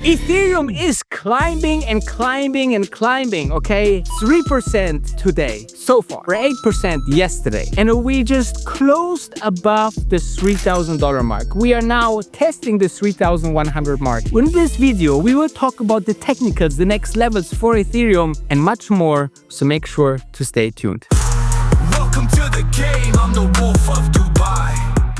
Ethereum is climbing and climbing and climbing, okay? 3% today so far, or 8% yesterday. And we just closed above the $3,000 mark. We are now testing the 3,100 mark. In this video, we will talk about the technicals, the next levels for Ethereum, and much more, so make sure to stay tuned. Welcome to the game, I'm the wolf of Dubai.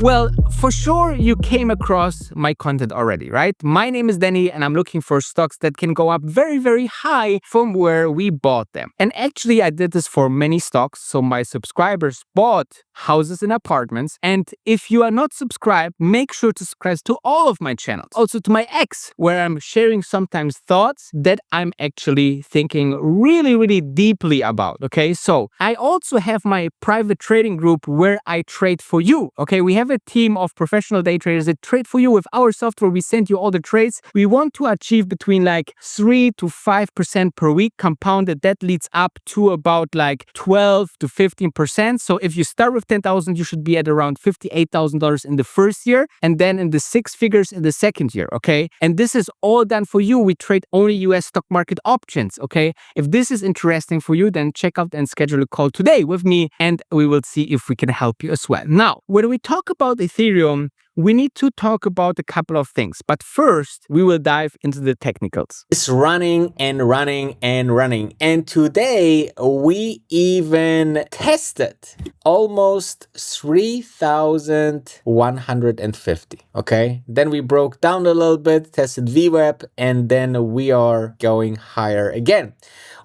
Well, for sure you came across my content already, right? My name is Danny and I'm looking for stocks that can go up very, very high from where we bought them. And actually I did this for many stocks. So my subscribers bought houses and apartments. And if you are not subscribed, make sure to subscribe to all of my channels. Also to my X, where I'm sharing sometimes thoughts that I'm actually thinking really, really deeply about, okay? So I also have my private trading group where I trade for you, okay? We have a team of professional day traders that trade for you with our software. We send you all the trades. We want to achieve between like 3 to 5% per week compounded. That leads up to about like 12 to 15%. So if you start with 10,000, you should be at around $58,000 in the first year and then in the six figures in the second year, okay? And this is all done for you. We trade only US stock market options, okay? If this is interesting for you, then check out and schedule a call today with me and we will see if we can help you as well. Now, when we talk about Ethereum, we need to talk about a couple of things. But first, we will dive into the technicals. It's running and running and running. And today, we even tested almost 3,150, okay? Then we broke down a little bit, tested VWAP, and then we are going higher again.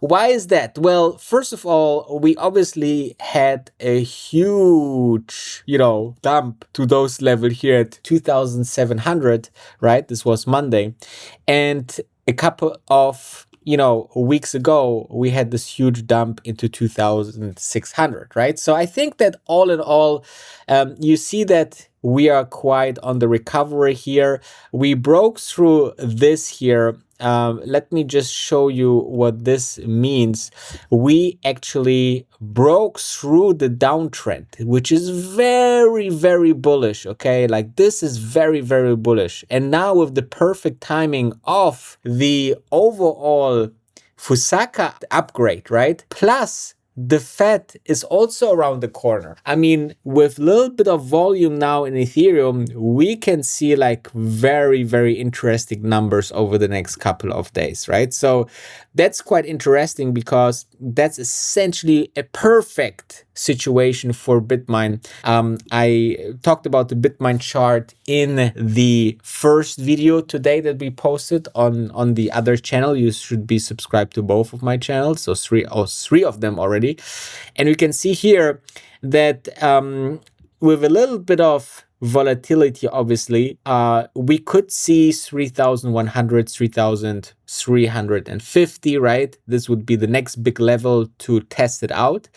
Why is that? Well, first of all, we obviously had a huge, dump to those levels here at 2,700, right? This was Monday. And a couple of weeks ago, we had this huge dump into 2,600, right? So I think that all in all, you see that we are quite on the recovery here. We broke through this here. Let me just show you what this means. We actually broke through the downtrend, which is very, very bullish, okay? Like this is very, very bullish. And now with the perfect timing of the overall Fusaka upgrade, right? Plus the Fed is also around the corner. I mean, with a little bit of volume now in Ethereum, we can see like very, very interesting numbers over the next couple of days, right? So that's quite interesting because that's essentially a perfect situation for Bitmine. I talked about the Bitmine chart in the first video today that we posted on the other channel. You should be subscribed to both of my channels, so three of them already. And you can see here that with a little bit of volatility, obviously, we could see 3,100, 3,350, right? This would be the next big level to test it out.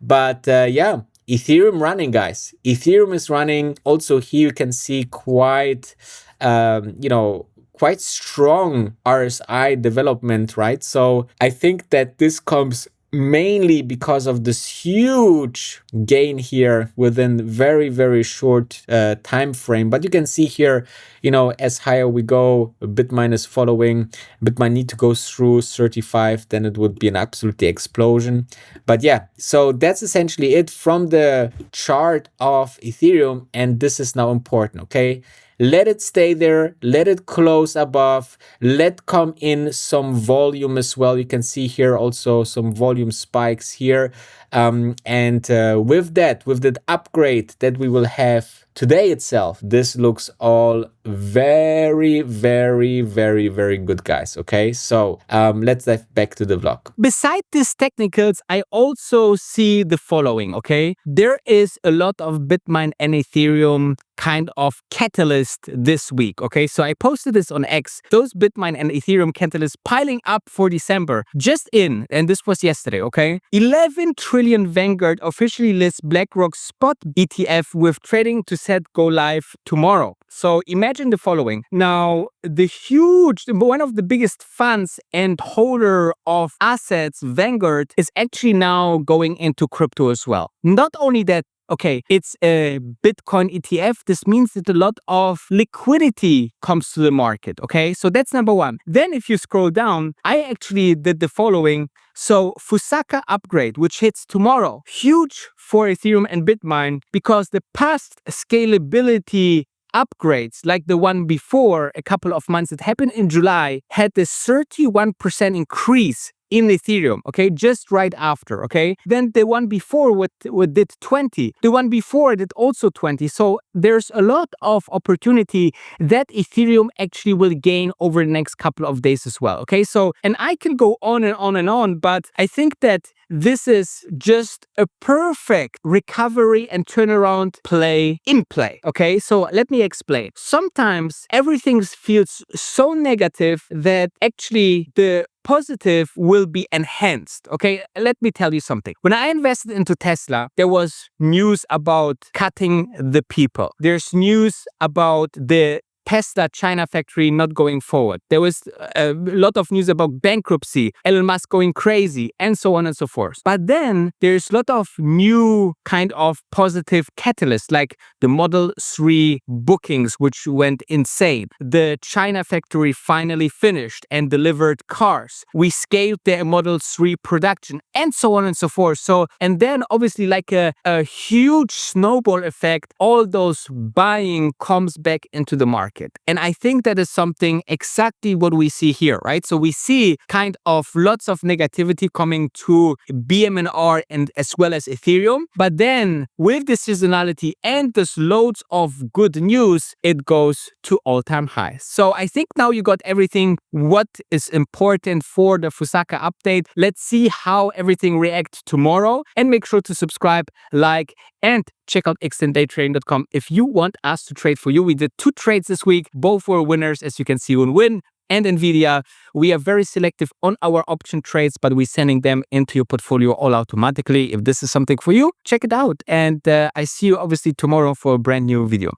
But yeah, Ethereum running, guys. Ethereum is running. Also here you can see quite, quite strong RSI development, right? So I think that this comes mainly because of this huge gain here within very, very short time frame. But you can see here, as higher we go, Bitmine is following. Bitmine need to go through 35, then it would be an absolutely explosion. But yeah, so that's essentially it from the chart of Ethereum. And this is now important, okay? Let it stay there, let it close above, let come in some volume as well. You can see here also some volume spikes here. With that upgrade that we will have today itself, this looks all very, very, very, very good, guys. Okay, so let's dive back to the vlog. Beside these technicals, I also see the following, okay? There is a lot of Bitmine and Ethereum kind of catalyst this week, okay? So I posted this on X. Those Bitmine and Ethereum catalysts piling up for December. Just in, and this was yesterday, okay? 11 trillion Vanguard officially lists BlackRock's spot ETF with trading to set go live tomorrow. So imagine the following. Now, one of the biggest funds and holder of assets, Vanguard, is actually now going into crypto as well. Not only that, okay, it's a Bitcoin ETF. This means that a lot of liquidity comes to the market. Okay, so that's number one. Then if you scroll down, I actually did the following. So Fusaka upgrade, which hits tomorrow, huge for Ethereum and Bitmine because the past scalability upgrades, like the one before a couple of months that happened in July, had this 31% increase in Ethereum, okay, just right after, okay? Then the one before what did 20, the one before did also 20. So there's a lot of opportunity that Ethereum actually will gain over the next couple of days as well, okay? So, and I can go on and on and on, but I think that this is just a perfect recovery and turnaround play in play, okay? So let me explain. Sometimes everything feels so negative that actually the positive will be enhanced. Okay, let me tell you something. When I invested into Tesla, there was news about cutting the people. There's news about the Tesla China factory not going forward. There was a lot of news about bankruptcy, Elon Musk going crazy, and so on and so forth. But then there's a lot of new kind of positive catalysts, like the Model 3 bookings, which went insane. The China factory finally finished and delivered cars. We scaled their Model 3 production, and so on and so forth. So, and then obviously like a huge snowball effect, all those buying comes back into the market. And I think that is something exactly what we see here, right? So we see kind of lots of negativity coming to Bmnr and as well as Ethereum. But then with the seasonality and this loads of good news, it goes to all-time highs. So I think now you got everything what is important for the Fusaka update. Let's see how everything reacts tomorrow, and make sure to subscribe, like, and check out xtendaytrading.com if you want us to trade for you. We did 2 trades this week. Both were winners, as you can see, on Win and Nvidia. We are very selective on our option trades, but we're sending them into your portfolio all automatically. If this is something for you, check it out. And I see you obviously tomorrow for a brand new video.